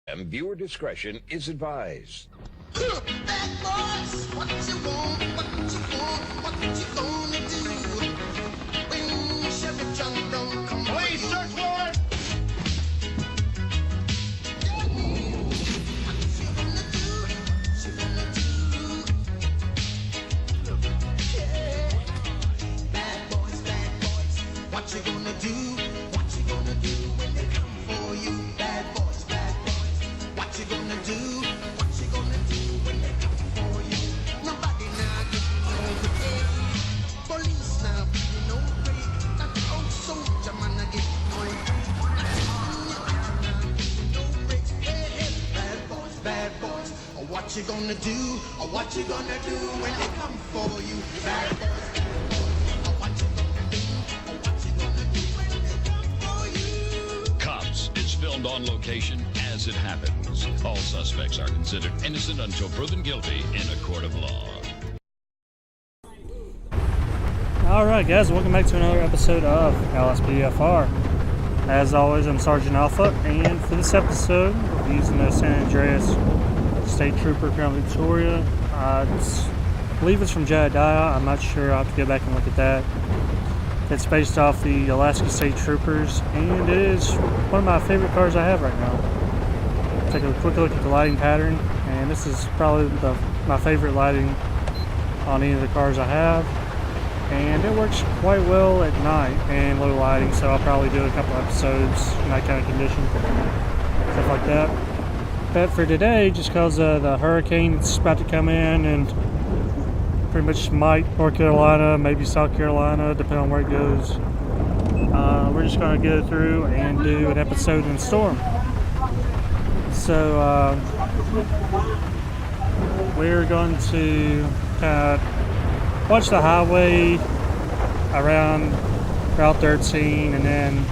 And viewer discretion is advised. Bad boys, what you want, what you want, what you gonna do when Chevy John don't come? Please search warrant. What you gonna do? Yeah. Bad boys, what you gonna do? What you gonna do when they come for you? Bad boys, what you gonna do? What you gonna do when they come for you? Nobody now getting over there. Police now getting no break. That old soldier man I get no break. No breaks. Hey, bad boys. What you gonna do? What you gonna do when they come for you? Bad boys. What you gonna do? What you gonna do when they come for you? Cops is filmed on location as it happens. All suspects are considered innocent until proven guilty in a court of law. Alright guys, welcome back to another episode of LSPDFR. As always, I'm Sergeant Alpha, and for this episode, we'll be using the San Andreas State Trooper Crown Victoria. I believe it's from Jedediah. I'm not sure. I'll have to go back and look at that. It's based off the Alaska State Troopers, and it is one of my favorite cars I have right now. Take a quick look at the lighting pattern, and this is probably my favorite lighting on any of the cars I have. And it works quite well at night and low lighting, so I'll probably do a couple episodes in that kind of condition, stuff like that. But for today, just because the hurricane is about to come in and pretty much might North Carolina, maybe South Carolina, depending on where it goes, we're just going to go through and do an episode in the storm. So we're going to kind of watch the highway around Route 13, and then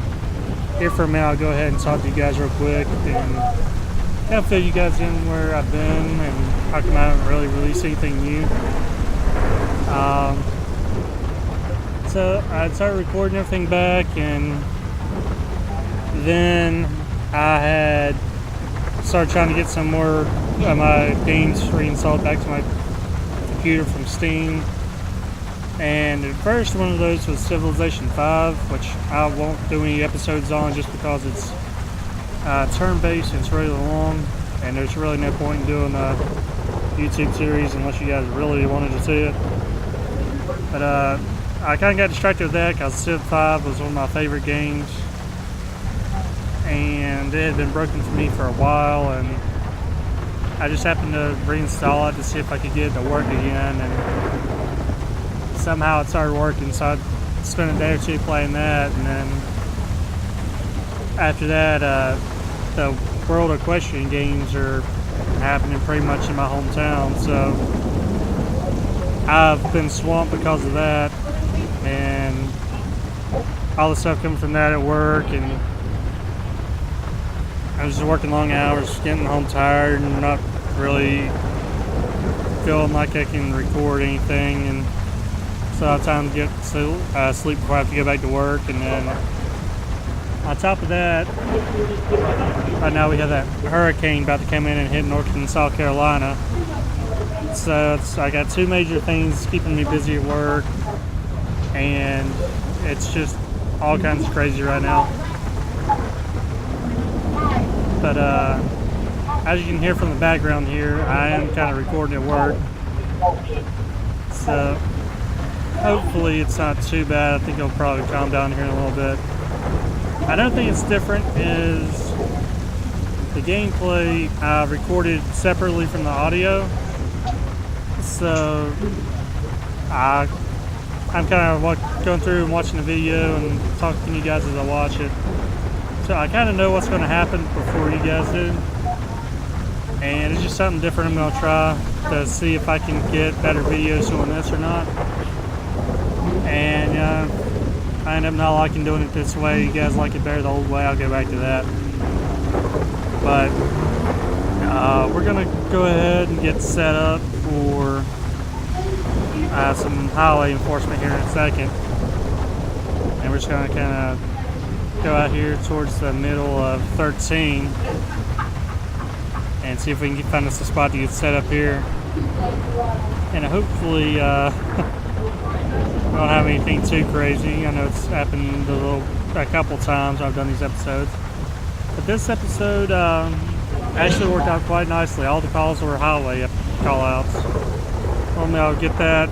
here for a minute I'll go ahead and talk to you guys real quick and kind of fill you guys in where I've been and how come I haven't really released anything new. So I started recording everything back, and then I had started trying to get some more of my games reinstalled back to my computer from Steam. And at first one of those was Civilization 5, which I won't do any episodes on just because it's turn-based and it's really long, and there's really no point in doing a YouTube series unless you guys really wanted to see it. But I kind of got distracted with that because Civ 5 was one of my favorite games, and it had been broken for me for a while, and I just happened to reinstall it to see if I could get it to work again, and somehow it started working, so I spent a day or two playing that, and then after that the World Equestrian Games are happening pretty much in my hometown, so I've been swamped because of that, and all the stuff coming from that at work, and I was just working long hours, getting home tired, and not really feeling like I can record anything, and so I have time to get sleep before I have to go back to work. And then on top of that, right now we have that hurricane about to come in and hit North and South Carolina. So I got two major things keeping me busy at work, and it's just all kinds of crazy right now. But as you can hear from the background here, I am kind of recording at work, so hopefully it's not too bad. I think it'll probably calm down here in a little bit. Another thing that's different is the gameplay recorded separately from the audio. So I'm kind of going through and watching the video and talking to you guys as I watch it. So I kind of know what's going to happen before you guys do. And it's just something different I'm going to try to see if I can get better videos doing this or not. And I end up not liking doing it this way. You guys like it better the old way, I'll go back to that. But we're going to go ahead and get set up for some highway enforcement here in a second. And we're just going to kind of go out here towards the middle of 13. and see if we can find us a spot to get set up here. And hopefully, we don't have anything too crazy. I know it's happened a couple times I've done these episodes. But this episode actually worked out quite nicely. All the calls were highway call-outs. Normally I'll get that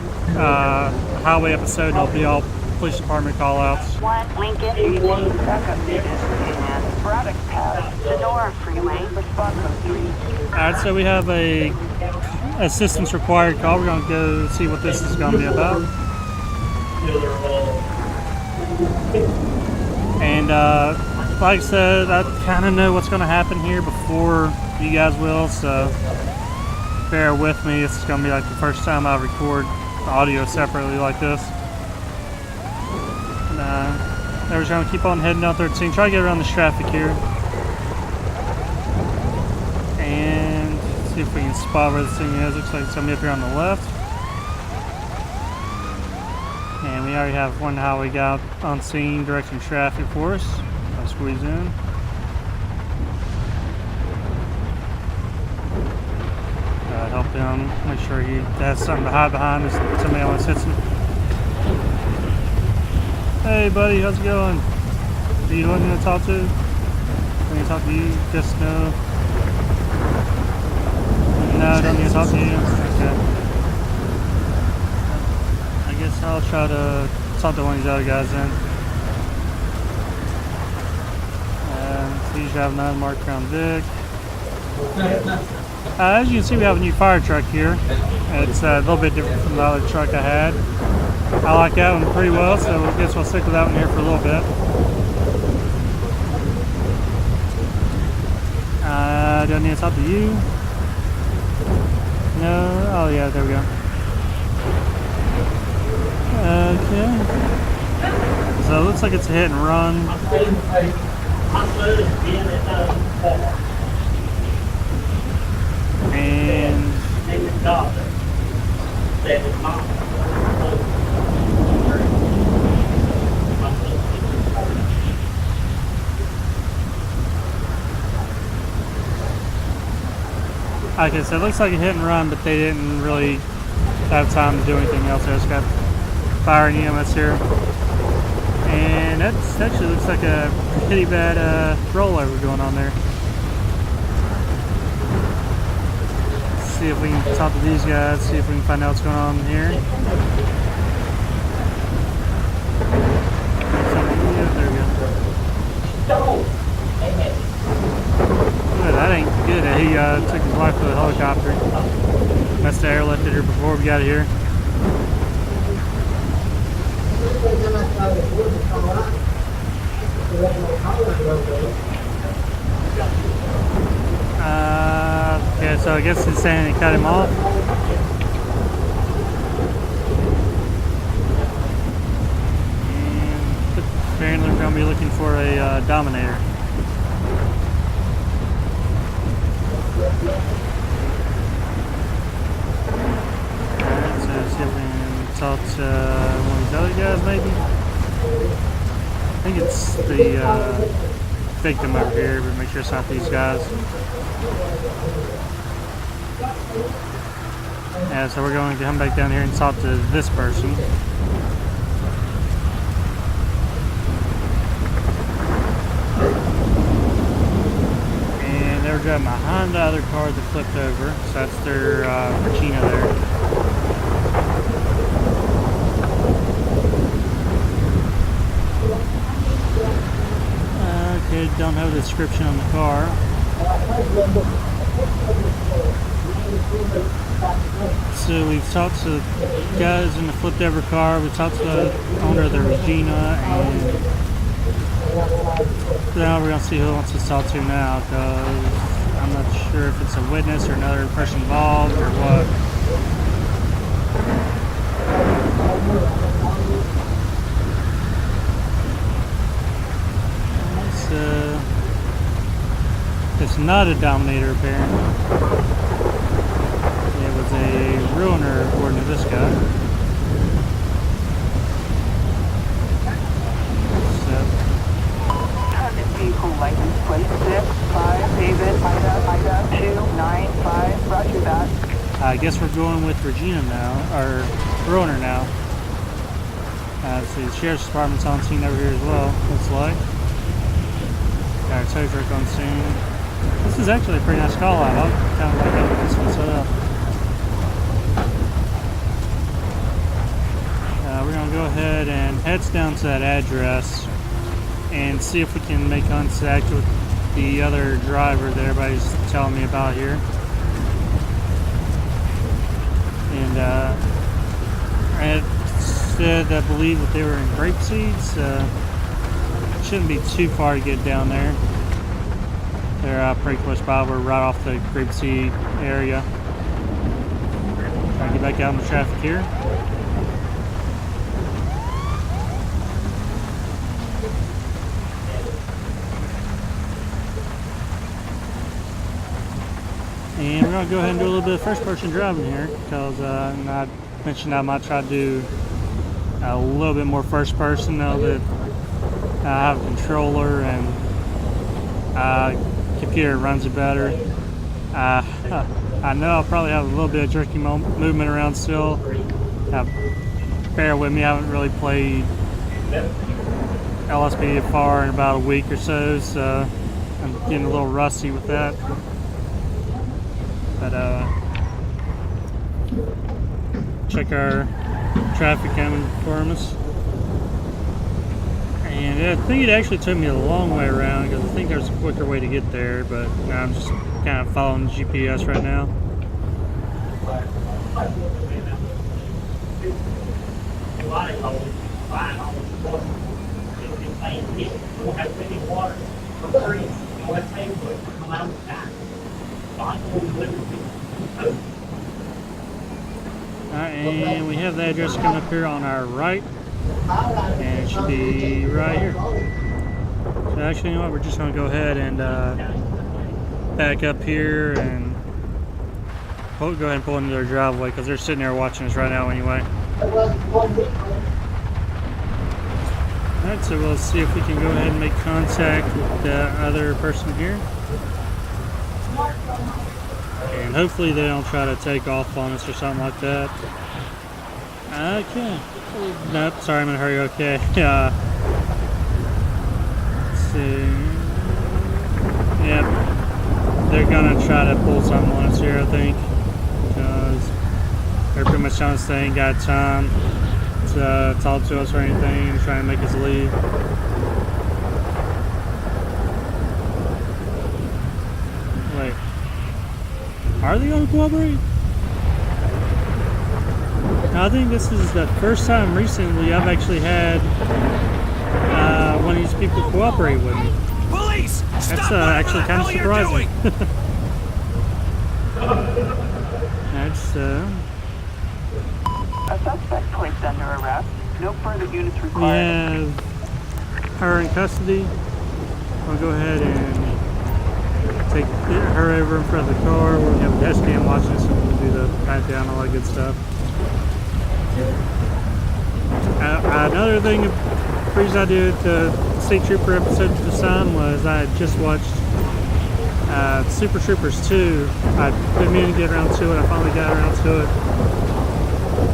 highway episode and it'll be all police department call-outs. 1 Lincoln 18 backup unit and Braddock Pass, Sonora Freeway, response code 3. Alright, so we have a assistance required call. We're going to go see what this is going to be about. And like I said, I kind of know what's going to happen here before you guys will, so bear with me. This is going to be like the first time I record audio separately like this. We're just going to keep on heading down 13. Try to get around this traffic here. And see if we can spot where this thing is. Looks like it's going to be up here on the left. And we already have one highway guy on scene directing traffic for us. I'll squeeze in. Help him make sure he has something to hide behind if somebody else hits him. Hey buddy, how's it going? Are you looking to talk to? Can I talk to you? Just no. No, I don't need to talk to you. Okay. I guess I'll try to talk to one of these other guys then. So you should have another marked around Vic. As you can see, we have a new fire truck here. It's a little bit different from the other truck I had. I like that one pretty well, so I guess we'll stick with that one here for a little bit. Do I need to talk to you? No? Oh yeah, there we go. Okay. So it looks like it's a hit and run. And like I said, it looks like a hit and run, but they didn't really have time to do anything else. They just got fire and EMS here. And that actually looks like a pretty bad rollover going on there. Let's see if we can talk to these guys, see if we can find out what's going on here. There we go. That ain't good. He took his wife to the helicopter. Must have airlifted her before we got here. Okay, so I guess it's saying they cut him off. And apparently we're going to be looking for a Dominator. Alright, so see if we can talk to one of these other guys maybe. I think it's the victim over here, but make sure it's not these guys. Yeah, so we're going to come back down here and talk to this person. And they were driving behind the other car that flipped over, so that's their Regina there. Okay, don't have a description on the car. So we've talked to guys in the flipped over car, we've talked to the owner of the Regina, and now we're going to see who wants to talk to now, because I'm not sure if it's a witness or another person involved or what. It's not a Dominator apparently. It was a Ruiner according to this guy. Target vehicle license plate 6, 5, David, Ida, 29. I guess we're going with Regina now, or Roner now. Let's see, the Sheriff's Department's on scene over here as well, looks like. Got our tow truck on scene. This is actually a pretty nice call out. I kind of like how this one's set up. We're going to go ahead and head down to that address and see if we can make contact with the other driver that everybody's telling me about here. And I said I believe that they were in grape seeds. Shouldn't be too far to get down there. They're pretty close by. We're right off the grape seed area. Trying to get back out in the traffic here. And we're going to go ahead and do a little bit of first-person driving here because I mentioned I might try to do a little bit more first-person now that I have a controller and computer runs it better. I know I'll probably have a little bit of jerky movement around still. Bear with me, I haven't really played LSPDFR in about a week or so, so I'm getting a little rusty with that. But check our traffic coming for us. And I think it actually took me a long way around because I think there's a quicker way to get there, but I'm just kind of following GPS right now. Alright, and we have the address coming up here on our right, and it should be right here. So actually, you know what, we're just going to go ahead and back up here and go ahead and pull into their driveway because they're sitting there watching us right now anyway. Alright, so we'll see if we can go ahead and make contact with the other person here. And hopefully they don't try to take off on us or something like that. Okay. Nope, sorry, I'm in a hurry, okay. Let's see. Yep. They're gonna try to pull something on us here, I think. Because they're pretty much telling us they ain't got time to talk to us or anything and try and make us leave. Wait. Are they going to cooperate? Now, I think this is the first time recently I've actually had one of these people cooperate with me. Police! That's actually kind of surprising. That's A suspect placed under arrest. No further units we required. have her in custody. I'll go ahead and take her over in front of the car. We'll have a dash cam watching us and we'll do the pat down, all that good stuff. Another thing, the reason I did the State Trooper episode this time was I had just watched Super Troopers 2. I'd been meaning to get around to it. I finally got around to it.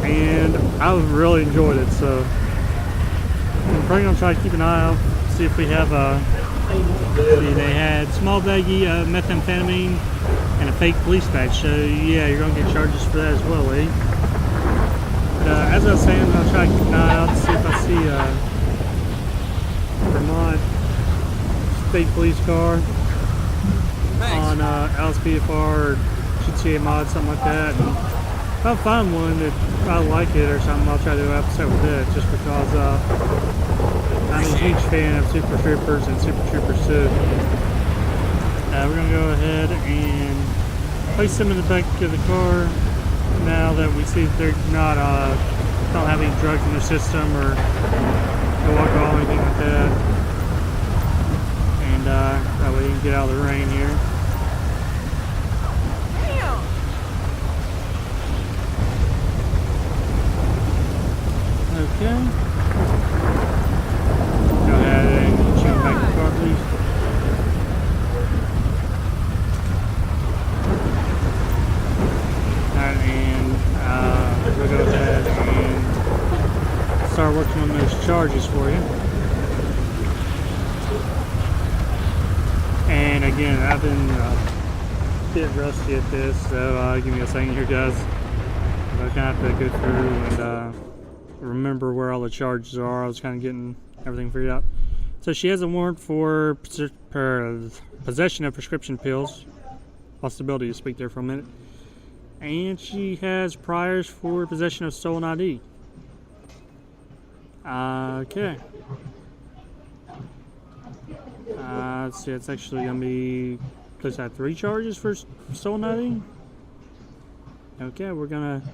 And I really enjoyed it, so I'm probably going to try to keep an eye out, see if we have they had small baggie methamphetamine and a fake police badge, so yeah, you're going to get charges for that as well, lady. But as I was saying, I'll try to keep an eye out to see if I see Vermont State Police car on LSPDFR or GTA mod, something like that. And if I find one that I like it or something, I'll try to do an episode with it, just because I'm a huge fan of Super Troopers and Super Troopers 2. We're going to go ahead and place them in the back of the car now that we see that they're not, don't have any drugs in their system or no alcohol or anything like that. And that way you can get out of the rain here. Okay. Go ahead and shoot back the car, please. Alright, and working on those charges for you. And again, I've been a bit rusty at this, so give me a second here, guys. I'm gonna have to go through and remember where all the charges are. I was kind of getting everything figured out. So she has a warrant for possession of prescription pills. Lost the ability to speak there for a minute. And she has priors for possession of stolen ID. Okay. Let's see, it's actually going to be, does that 3 charges for stolen ID? Okay, we're going to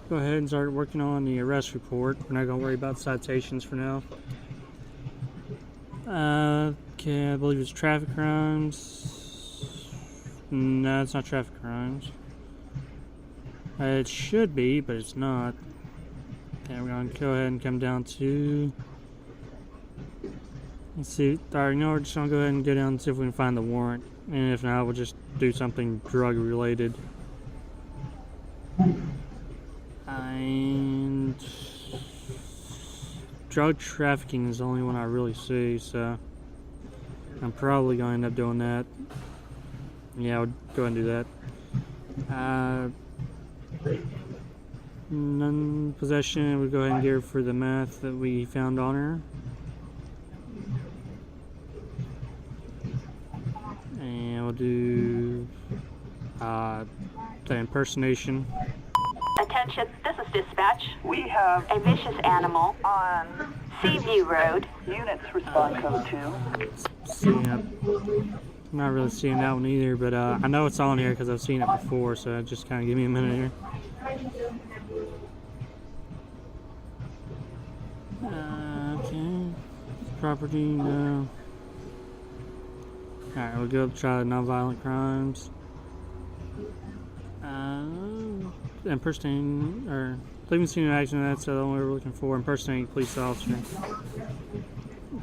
go ahead and start working on the arrest report. We're not going to worry about citations for now. Okay, I believe it's traffic crimes. No, it's not traffic crimes. It should be, but it's not. Okay, we're going to go ahead and come down to... Let's see. Alright, no, we're just going to go ahead and go down and see if we can find the warrant. And if not, we'll just do something drug related. And... drug trafficking is the only one I really see, so... I'm probably going to end up doing that. Yeah, I'll go ahead and do that. Non-possession, we'll go ahead and get her for the meth that we found on her. And we'll do the impersonation. Attention, this is dispatch. We have A vicious animal on Seaview Road. units respond code 2. See, I'm not really seeing that one either, but I know it's on here because I've seen it before, so just kind of give me a minute here. Okay. Property, no. Alright, we'll go up, try nonviolent crimes. Impersonating, or leaving scene of action, that's the one we were looking for. Impersonating a police officer.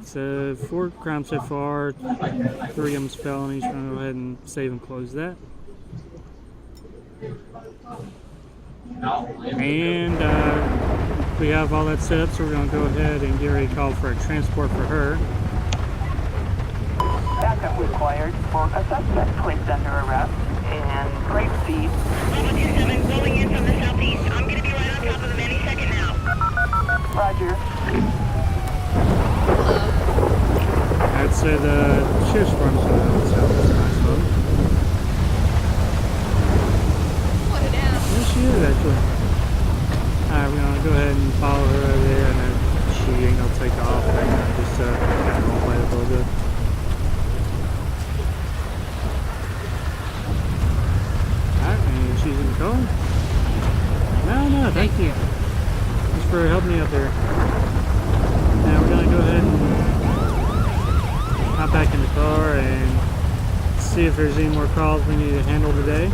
So 4 crimes so far, 3 of them's felonies. We're going to go ahead and save and close that. And we have all that set up, so we're going to go ahead and get ready to call for a transport for her. Backup required for a suspect placed under arrest in great speed. 127 rolling in from the southeast. I'm going to be right on top of them any second now. Roger. I'd say the sheriff's department's going to help us out this nice one. There she is, actually. Alright, we're going to go ahead and follow her over there, and then she ain't going to take off. We're going to just kind of roleplay it a little bit. Alright, and she's in the car. No, thank you. Thanks for helping me out there. Now we're going to go ahead and hop back in the car and see if there's any more calls we need to handle today.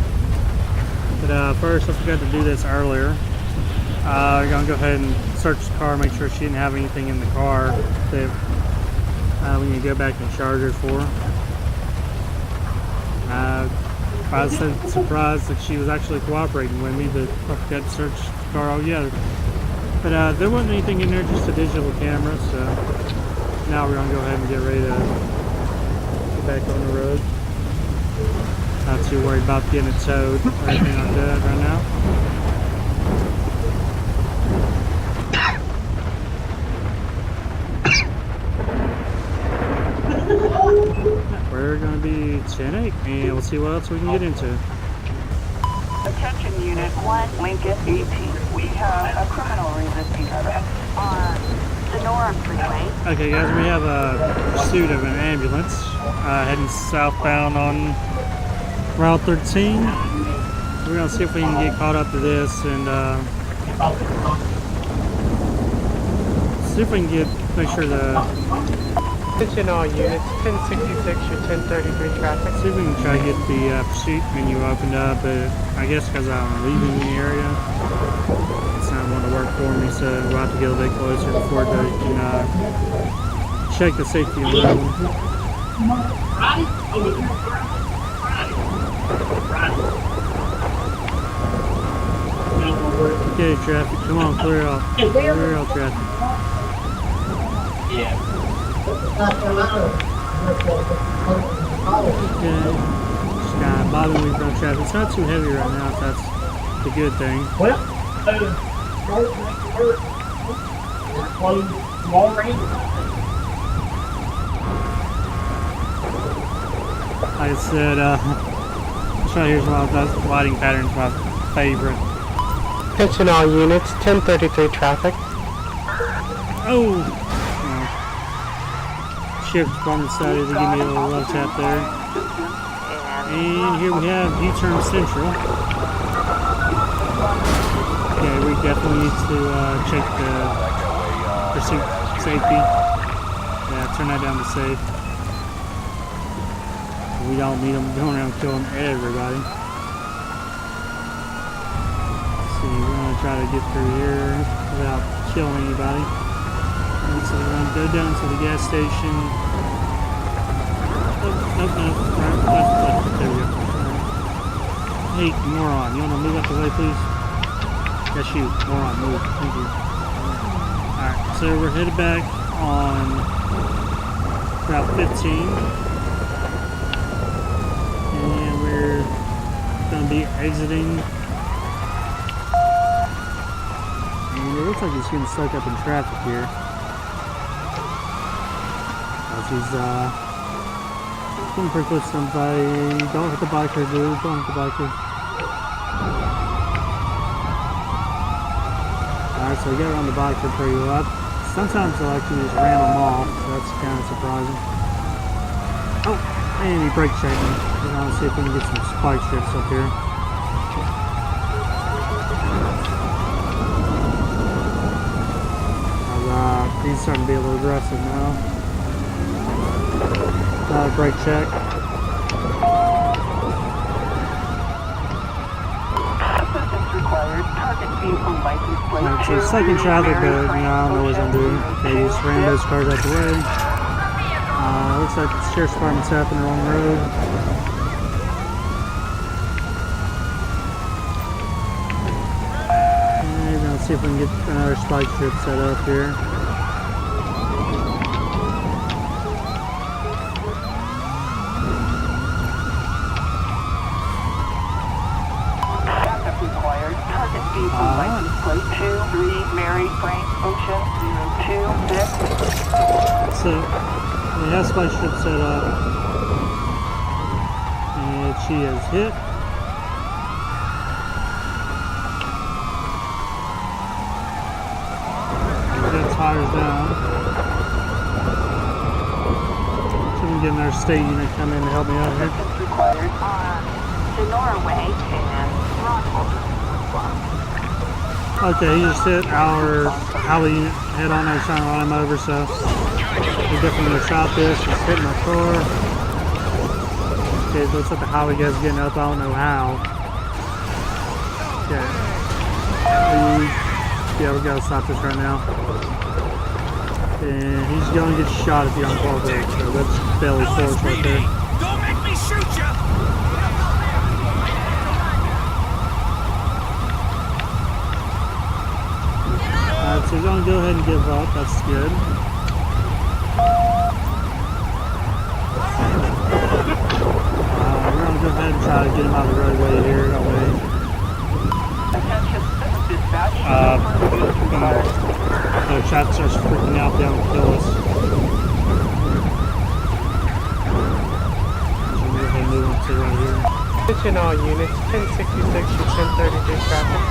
But first, I forgot to do this earlier. We're going to go ahead and search the car, make sure she didn't have anything in the car that we need to go back and charge her for. I was so surprised that she was actually cooperating with me, but I forgot to search the car altogether. But there wasn't anything in there, just a digital camera, so now we're going to go ahead and get ready to get back on the road. Not too worried about getting it towed or anything like that right now. We're going to be 10-8, and we'll see what else we can get into. Attention Unit 1, Lincoln 18. We have a criminal resisting arrest On Sonora Freeway. Okay, guys, we have a pursuit of an ambulance heading southbound on Route 13. We're going to see if we can get caught up to this and see if we can make sure the... Attention all units, 1066 or 1033 traffic. See if we can try to get the pursuit menu opened up, but I guess because I'm leaving the area, it's not going to work for me, so we'll have to get a bit closer before they can check the safety of the road. Okay, traffic, come on, clear off. Clear off traffic. Yeah. Okay. Just kind of bobbing weave on traffic. It's not too heavy right now, if that's the good thing. Well, Like I said, this right here's one of those lighting patterns, my favorite. Attention all units, 1033 traffic. Oh! Shift department decided to give me a little love tap there. And here we have U-turn Central. Okay, we definitely need to check the pursuit safety. Yeah, turn that down to safe. We don't need them going around killing everybody. Let's see, we're going to try to get through here without killing anybody. And so we're going to go down to the gas station. Nope, left. There we go. Hey, moron, you want to move out the way, please? Yes, you, moron, move. Thank you. Alright, so we're headed back on Route 15. And we're going to be exiting. And it looks like he's getting stuck up in traffic here. As he's getting pretty close to somebody. Don't hit the biker, dude. Don't hit the biker. Alright, so we got around the biker pretty well. Sometimes I like to just ram them off, so that's kind of surprising. Oh, and he brake checked me. We're going to see if we can get some spike strips up here. He's starting to be a little aggressive now. Another brake check. Assistance required. Target vehicle license plate. Alright, so second traffic, but you know, I don't know what I'm doing. They just ran those cars out the way. Looks like the sheriff's department's half in the wrong road. And we're gonna see if we can get another spike strip set up here. License plate 23 Mary Frank Ocean 026. So we have spike strip set up, and she is hit. Get tires down. So we can get another state unit come in to help me out here. Assistance required on Sonora Way and Rockford. Okay, he just hit our highway unit head on. I was trying to run him over, so we definitely gonna stop this. He's hitting my car. Okay, it looks like the highway guy's getting up. I don't know how. Okay. Yeah, we gotta stop this right now. And he's gonna get shot if you're on car break, so that's fairly close right there. Don't make me shoot you! Alright, so we're gonna go ahead and give up. That's good. We're gonna go ahead and try to get him out of the roadway here. That way. The traffic starts freaking out down to kill us. So we'll go ahead and move on to right here. Attention all units, 1066 to 1033 traffic.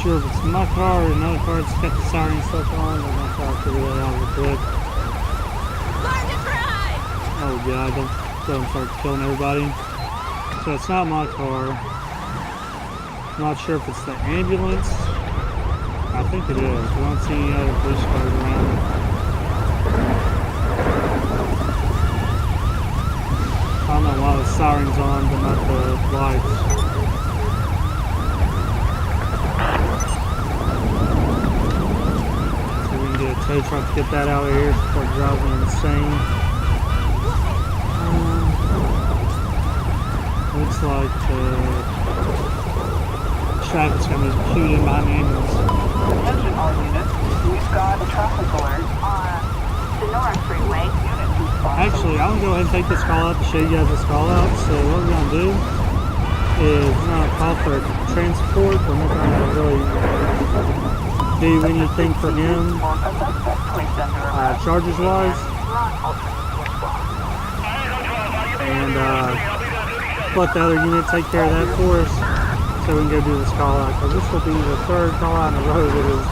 Sure if it's my car or another car that's got the siren stuff on. I'm gonna try to figure that out real quick. Oh god, don't let them start killing everybody. So it's not my car. I'm not sure if it's the ambulance. I think it is. We don't see any other police cars around. I don't know why the siren's on, but not the lights. Tow truck to get that out of here before it drives me insane. looks like the traffic's going to be queued in behind the ambulance. Attention all units. We've got a traffic alert on Sonora Freeway. Units respond. Actually, I'm going to go ahead and take this call out to show you guys this call out. So what we're going to do is we're going to call for transport. We're not going to really do anything for him charges wise. And let the other unit take care of that for us so we can go do this call out. Because this will be the third call out in a row that is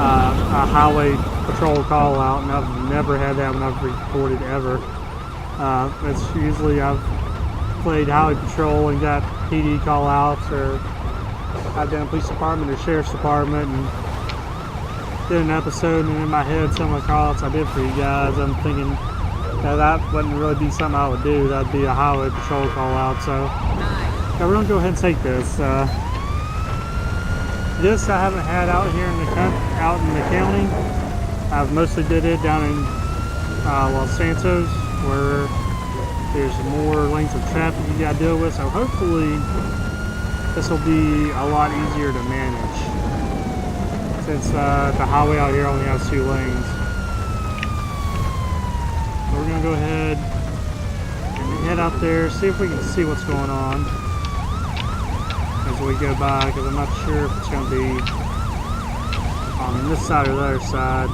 a highway patrol call out, and I've never had that when I've recorded ever. It's usually I've played highway patrol and got PD call outs, or I've done police department or sheriff's department and did an episode, and in my head some of the call outs I did for you guys, I'm thinking that wouldn't really be something I would do. That'd be a highway patrol call out. So yeah, we're gonna go ahead and take this. This I haven't had out here in the county. I've mostly did it down in Los Santos, where there's more lanes of traffic you gotta deal with. So hopefully this will be a lot easier to manage, since the highway out here only has 2 lanes. So we're gonna go ahead and head out there, see if we can see what's going on as we go by, because I'm not sure if it's going to be on this side or the other side.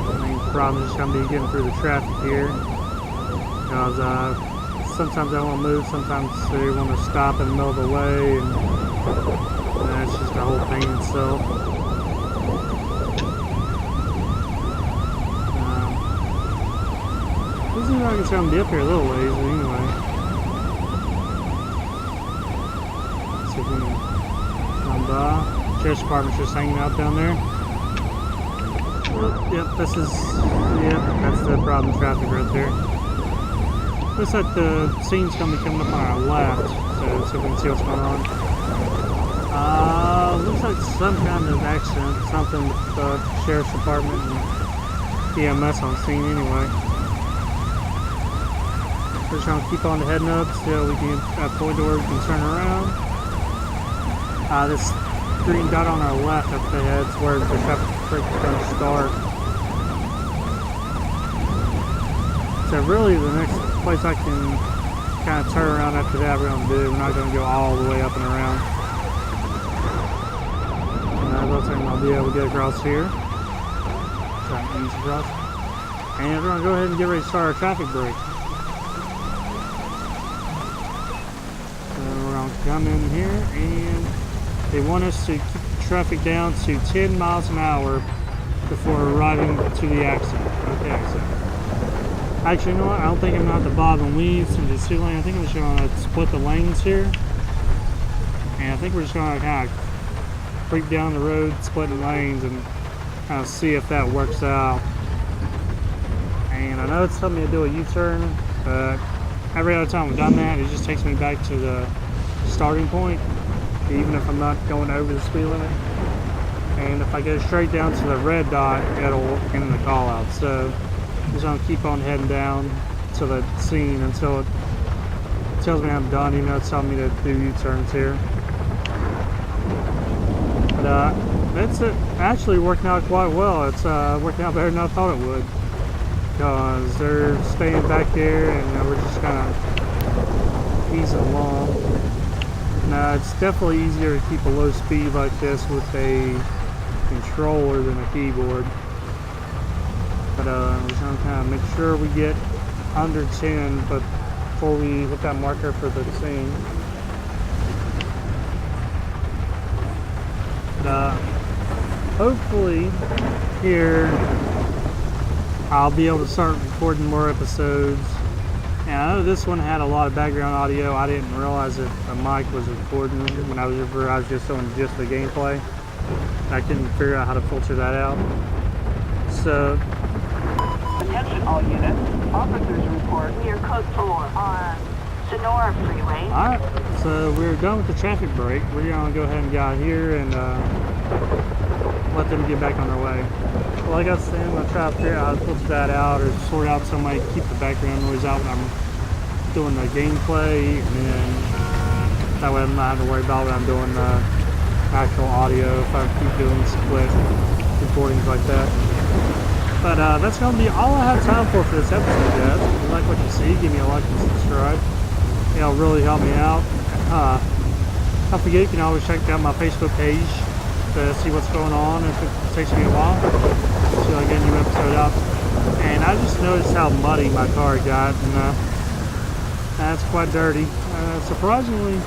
The main problem is just going to be getting through the traffic here, because sometimes they want to move, sometimes they want to stop in the middle of the way, and that's just a whole thing itself. This seems like it's going to be up here a little ways, but anyway. See if we can come by. Sheriff's Department's just hanging out down there. Yep, that's the problem traffic right there. Looks like the scene's going to be coming up on our left, so see if we can see what's going on. Looks like some kind of accident, something with the Sheriff's Department and EMS on scene anyway. We're just going to keep on heading up so we can point to where we can turn around. This green dot on our left up ahead is where the traffic break is going to start. So really the next place I can kind of turn around after that we're going to do. We're not going to go all the way up and around. And it looks like I'll be able to get across here. So I can ease across. And we're going to go ahead and get ready to start our traffic break. Come in here, and they want us to keep the traffic down to 10 miles an hour before arriving to the accident. Okay, so actually, you know what? I don't think I'm going to have to bob and weave since it's 2 lanes. I think I'm just going to split the lanes here, and I think we're just going to kind of creep down the road, splitting lanes, and kind of see if that works out. And I know it's telling me to do a U-turn, but every other time I've done that, it just takes me back to the starting point, even if I'm not going over the speed limit. And if I go straight down to the red dot, it'll end the call out. So I'm just going to keep on heading down to the scene until it tells me I'm done, even though it's telling me to do U-turns here. But that's actually working out quite well. It's working out better than I thought it would, because they're staying back there and we're just kind of easing along. Now, it's definitely easier to keep a low speed like this with a controller than a keyboard. But we're just going to kind of make sure we get under 10 but before we hit that marker for the scene. But hopefully here I'll be able to start recording more episodes. And I know this one had a lot of background audio. I didn't realize that the mic was recording when I was just doing just the gameplay. I couldn't figure out how to filter that out. So, Attention all units. Officers report We are code 4 on Sonora Freeway. alright, so we're done with the traffic break. We're going to go ahead and get out here and let them get back on their way. Well, like I said, I'm going to try to figure out how to filter that out or sort out some way to keep the background noise out when I'm doing the gameplay, and then that way I'm not having to worry about when I'm doing the actual audio if I keep doing split recordings like that. But that's going to be all I have time for this episode, guys. If you like what you see, give me a like and subscribe. It'll really help me out. Don't forget, you can always check out my Facebook page to see what's going on if it takes me a while till I get a new episode out. And I just noticed how muddy my car got, and that's quite dirty. Surprisingly,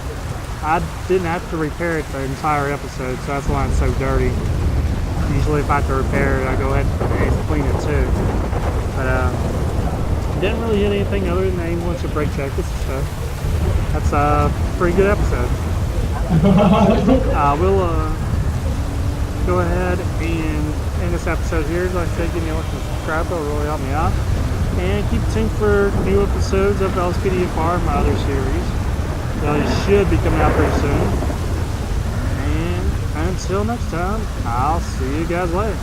I didn't have to repair it the entire episode, so that's why it's so dirty. Usually if I have to repair it, I go ahead and clean it too. But didn't really hit anything other than the ambulance or brake checkers, so that's a pretty good episode. We'll go ahead and end this episode here. Like I said, give me a like and subscribe, it'll really help me out. And keep tuned for new episodes of LSPDFR and my other series. They should be coming out pretty soon. And until next time, I'll see you guys later.